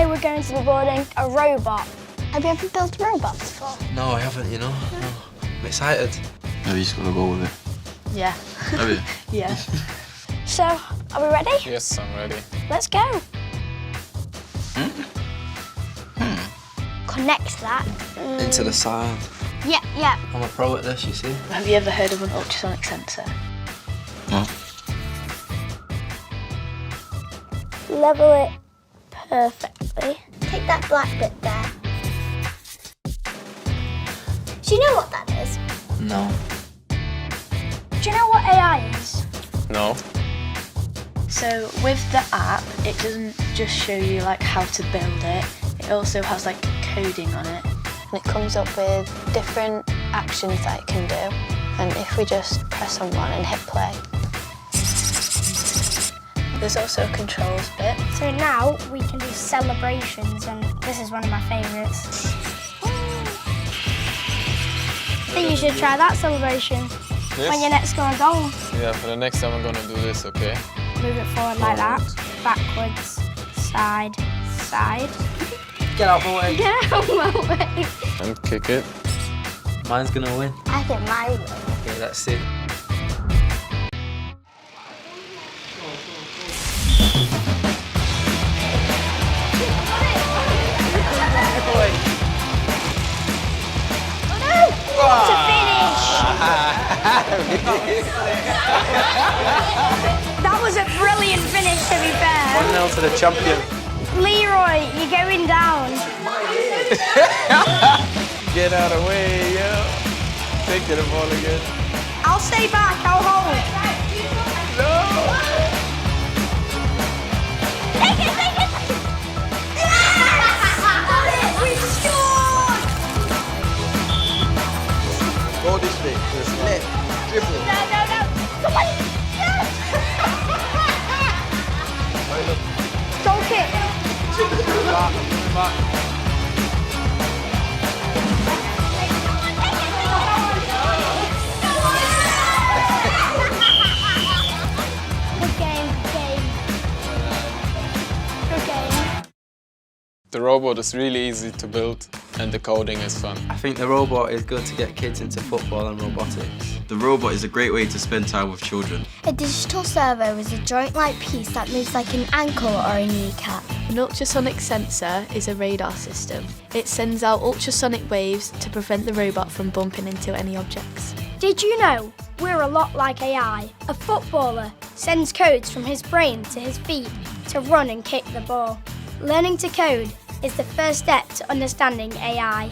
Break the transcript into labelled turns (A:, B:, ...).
A: Today we're going to be building a robot. Have you ever built a robot before?
B: No, I haven't, you know. No. I'm excited.
C: Have you just got to go with it?
A: Yeah.
C: Have you?
A: Yeah. So, are we ready?
D: Yes, I'm ready.
A: Let's go. Connect that.
B: Into the side.
A: Yeah.
B: I'm a pro at this, you see.
E: Have you ever heard of an ultrasonic sensor?
C: No.
A: Level it perfectly. Take that black bit there. Do you know what that is?
B: No.
A: Do you know what AI is?
D: No.
E: So with the app, it doesn't just show you like how to build it. It also has like coding on it.
F: And it comes up with different actions that it can do. And if we just press on one and hit play. There's also a controls bit.
A: So now we can do celebrations, and this is one of my favourites. I think you should try that celebration when you next go on goal.
D: Yeah, for the next time I'm gonna do this, okay?
A: Move it forward like that, backwards, side, side.
B: Get out my way.
A: Get out my way.
D: And kick it.
B: Mine's gonna win.
A: I think mine will.
B: Okay, let's see.
A: To finish! That was a brilliant finish, to be fair.
B: 1-0 to the champion.
A: Leroy, you're going down.
D: Get out of the way, yo. Take the ball again.
A: I'll stay back, I'll hold.
D: No!
A: Take it! Yes! We scored!
B: Go this way. Left. Dribble.
A: No. Come on! Yes! Goal kick.
D: Back.
A: Good game.
D: The robot is really easy to build and the coding is fun.
B: I think the robot is good to get kids into football and robotics.
C: The robot is a great way to spend time with children.
A: A digital servo is a joint-like piece that moves like an ankle or a kneecap.
F: An ultrasonic sensor is a radar system. It sends out ultrasonic waves to prevent the robot from bumping into any objects.
A: Did you know we're a lot like AI? A footballer sends codes from his brain to his feet to run and kick the ball. Learning to code is the first step to understanding AI.